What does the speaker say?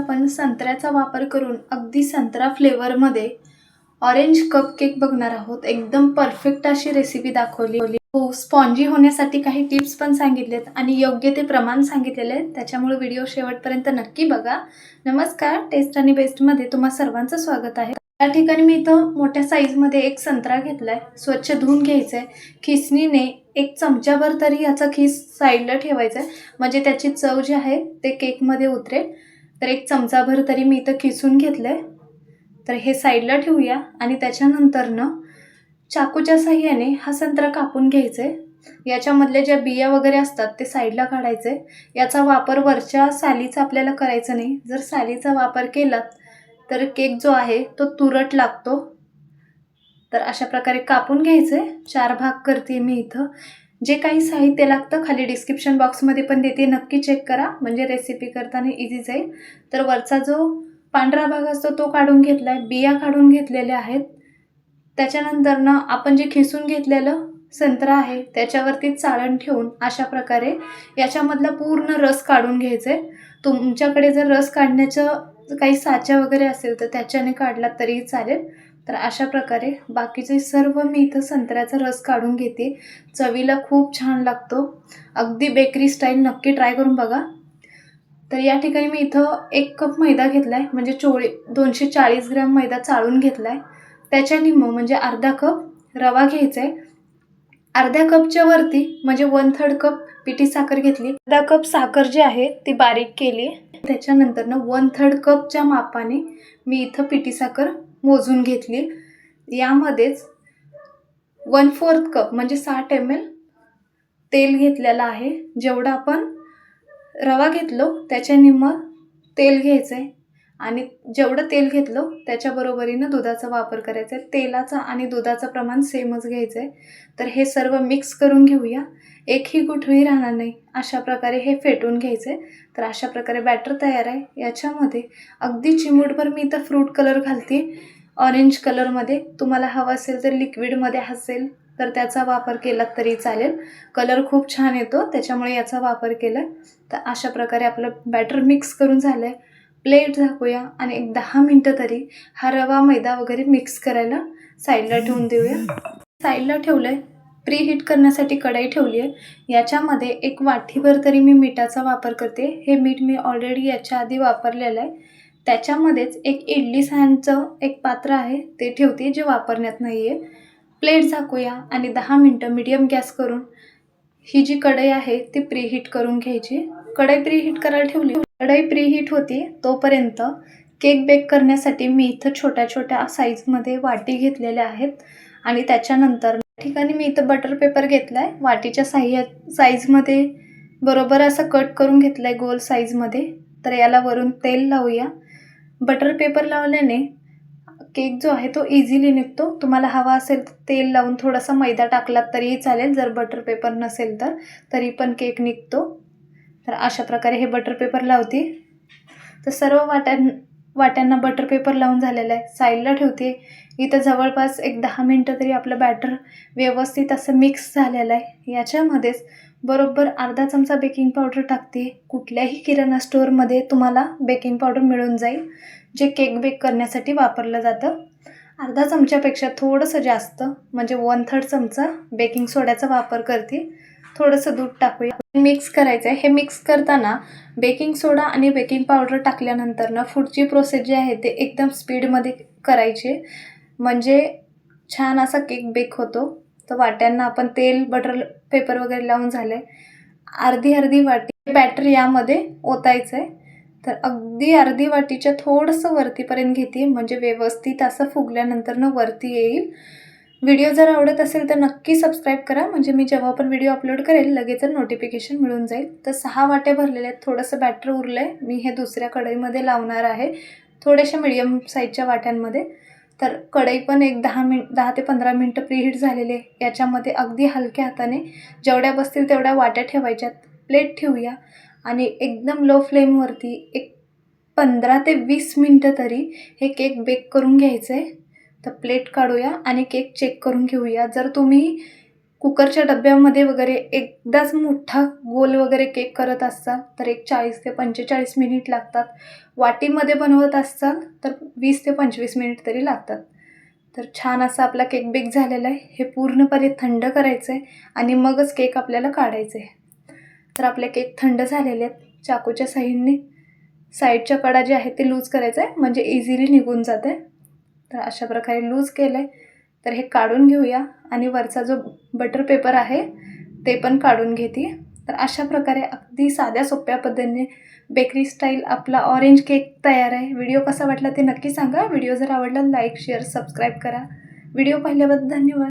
आपण संत्र्याचा वापर करून अगदी संत्रा फ्लेवरमध्ये ऑरेंज कप केक बघणार आहोत। एकदम परफेक्ट अशी रेसिपी दाखवली हो। स्पॉन्जी होण्यासाठी काही टिप्स पण सांगितलेत आणि योग्य ते प्रमाण सांगितलेले आहे, त्याच्यामुळे व्हिडिओ शेवटपर्यंत नक्की बघा। नमस्कार, टेस्ट आणि बेस्टमध्ये तुम्हा सर्वांचं स्वागत आहे। या ठिकाणी मी इथं मोठ्या साईजमध्ये एक संत्रा घेतलाय, स्वच्छ धुवून घ्यायचंय। खिसणीने एक चमचाभर तरी याचा खिस साईडला ठेवायचा आहे, म्हणजे त्याची चव जी आहे ते केकमध्ये उतरेल। तर एक चमचाभर तरी मी इथं खिसून घेतलंय। तर हे साईडला ठेवूया आणि त्याच्यानंतर चाकूच्या साहाय्याने हा संत्रा कापून घ्यायचे। याच्यामधले ज्या बिया वगैरे असतात ते साईडला काढायचे। याचा वापर वरच्या सालीचा आपल्याला करायचा नाही, जर सालीचा वापर केला तर केक जो आहे तो तुरट लागतो। तर अशा प्रकारे कापून घ्यायचे। 4 भाग करते मी इथं। जे काही साहित्य लागतं खाली डिस्क्रिप्शन बॉक्समध्ये पण देते, नक्की चेक करा, म्हणजे रेसिपी करताना इझी जाईल। तर वरचा जो पांढरा भाग असतो तो काढून घेतलाय, बिया काढून घेतलेल्या आहेत। त्याच्यानंतर आपण जे खिसून घेतलेलं संत्रा आहे त्याच्यावरती चाळण ठेवून अशा प्रकारे याच्यामधला पूर्ण रस काढून घ्यायचे। तुमच्याकडे जर रस काढण्याचं काही साचा वगैरे असेल तर त्याच्याने काढला तरीही चालेल। तर अशा प्रकारे बाकीचे सर्व मी इथं संत्र्याचा रस काढून घेते। चवीला खूप छान लागतो, अगदी बेकरी स्टाईल, नक्की ट्राय करून बघा। तर या ठिकाणी मी इथं 1 कप मैदा घेतलाय, म्हणजे 240 ग्रॅम मैदा चाळून घेतलाय। त्याच्या निम्म म्हणजे अर्धा कप रवा घ्यायचा आहे। अर्ध्या कपच्या वरती म्हणजे 1/3 कप पिठी साखर घेतली। अर्धा कप साखर जी आहे ती बारीक केली। त्याच्यानंतर 1/3 कपच्या मापाने मी इथं पिठी साखर मोजून घेतली। यामध्येच 1/4 कप म्हणजे 60 ml तेल घेतलेलं आहे। जेवढा आपण रवा घेतलो त्याच्या निम्म तेल घ्यायचं आहे आणि जेवढं तेल घेतलो त्याच्या बरोबरीनं दुधाचा वापर करायचा आहे। तेलाचा आणि दुधाचं प्रमाण सेमच घ्यायचं आहे। तर हे सर्व मिक्स करून घेऊया, एकही गुठळी राहणार नाही, अशा प्रकारे हे फेटून घ्यायचे। तर अशा प्रकारे बॅटर तयार आहे। याच्यामध्ये अगदी चिमूटभर मी इथं फ्रूट कलर घालते, ऑरेंज कलरमध्ये। तुम्हाला हवा असेल तर लिक्विडमध्ये असेल तर त्याचा वापर केला तरी चालेल, कलर खूप छान येतो, त्याच्यामुळे याचा वापर केला। तर अशा प्रकारे आपलं बॅटर मिक्स करून झालं आहे। प्लेट झाकूया आणि एक 10 मिनटं तरी हा रवा मैदा वगैरे मिक्स करायला साईडला ठेवून देऊया। साईडला ठेवलंय। प्री हीट करण्यासाठी कढई ठेवली आहे। याच्यामध्ये 1 वाटीभर तरी मी मीठाचा वापर करते। हे मीठ मी ऑलरेडी याच्या आधी वापरलेलं आहे। त्याच्यामध्येच एक इडली सॅनचं एक पात्र आहे ते ठेवते, जे वापरण्यात नाही आहे। प्लेट झाकूया आणि 10 मिनटं मीडियम गॅस करून ही जी कढई आहे ती प्रीहीट करून घ्यायची। कढई प्रीहीट करायला ठेवली। कढई प्रीहीट होती तोपर्यंत केक बेक करण्यासाठी मी इथं छोट्या छोट्या साईजमध्ये वाटी घेतलेल्या आहेत आणि त्याच्यानंतर ठिकाणी मी इथं बटर पेपर घेतलाय, वाटीच्या साईजमध्ये बरोबर असं कट करून घेतलाय गोल साईजमध्ये। तर याला वरून तेल लावूया। बटर पेपर लावल्याने केक जो आहे तो इझिली निघतो। तुम्हाला हवा असेल तर तेल लावून थोडासा मैदा टाकलात तरीही चालेल, जर बटर पेपर नसेल तर तरी पण केक निघतो। तर अशा प्रकारे हे बटर पेपर लावते। तर सर्व वाट्यांना बटर पेपर लावून झालेला आहे, साईडला ठेवते। इथं जवळपास एक 10 मिनटं तरी आपलं बॅटर व्यवस्थित असं मिक्स झालेलं आहे। याच्यामध्येच बरोबर अर्धा चमचा बेकिंग पावडर टाकते। कुठल्याही किराणा स्टोअरमध्ये तुम्हाला बेकिंग पावडर मिळून जाईल, जे केक बेक करण्यासाठी वापरलं जातं। अर्धा चमच्यापेक्षा थोडंसं जास्त म्हणजे 1/3 चमचा बेकिंग सोड्याचा वापर करते। थोडंसं दूध टाकूया, मिक्स करायचं आहे। हे मिक्स करताना बेकिंग सोडा आणि बेकिंग पावडर टाकल्यानंतर पुढची प्रोसेस जी आहे ते एकदम स्पीडमध्ये करायची, म्हणजे छान असा केक बेक होतो। तर वाट्यांना आपण तेल बटर पेपर वगैरे लावून झाले, अर्धी वाटी बॅटर यामध्ये ओतायचं आहे। तर अगदी अर्धी वाटीच्या थोडंसं वरतीपर्यंत घेते, म्हणजे व्यवस्थित असं फुगल्यानंतर वरती येईल। व्हिडिओ जर आवडत असेल तर नक्की सबस्क्राईब करा, म्हणजे मी जेव्हा पण व्हिडिओ अपलोड करेल लगेच नोटिफिकेशन मिळून जाईल। तर 6 वाट्या भरलेल्या आहेत, थोडंसं बॅटर उरलं आहे, मी हे दुसऱ्या कढईमध्ये लावणार आहे, थोड्याशा मीडियम साईजच्या वाट्यांमध्ये। तर कढई पण एक 10 ते 15 मिनटं प्रीहीट झालेले आहे। याच्यामध्ये अगदी हलक्या हाताने जेवढ्या बसतील तेवढ्या वाट्या ठेवायच्यात। प्लेट ठेवूया आणि एकदम लो फ्लेमवरती एक 15 ते 20 मिनटं तरी हे केक बेक करून घ्यायचं आहे। तर प्लेट काढूया आणि केक चेक करून घेऊया। जर तुम्ही कुकरच्या डब्यामध्ये वगैरे एकदाच मोठा गोल वगैरे केक करत असाल तर एक 40 ते 45 मिनिट लागतात. वाटीमध्ये बनवत असाल तर 20 ते 25 मिनिट तरी लागतात. तर छान असा आपला केक बेक झालेला आहे. हे पूर्णपणे थंड करायचं आहे आणि मगच केक आपल्याला काढायचे आहे. तर आपले केक थंड झालेले आहेत. चाकूच्या साहाय्याने साईडच्या कडा जे आहेत ते लूज करायचं आहे, म्हणजे इझिली निघून जाते. तर अशा प्रकारे लूज केलं आहे. तर हे काढून घेऊया आणि वरचा जो बटर पेपर आहे ते पण काढून घेते. तर अशा प्रकारे अगदी साध्या सोप्या पद्धतीने बेकरी स्टाईल आपला ऑरेंज केक तयार आहे. व्हिडिओ कसा वाटला ते नक्की सांगा. व्हिडिओ जर आवडला लाईक, शेअर, सबस्क्राईब करा. व्हिडिओ पाहिल्याबद्दल धन्यवाद.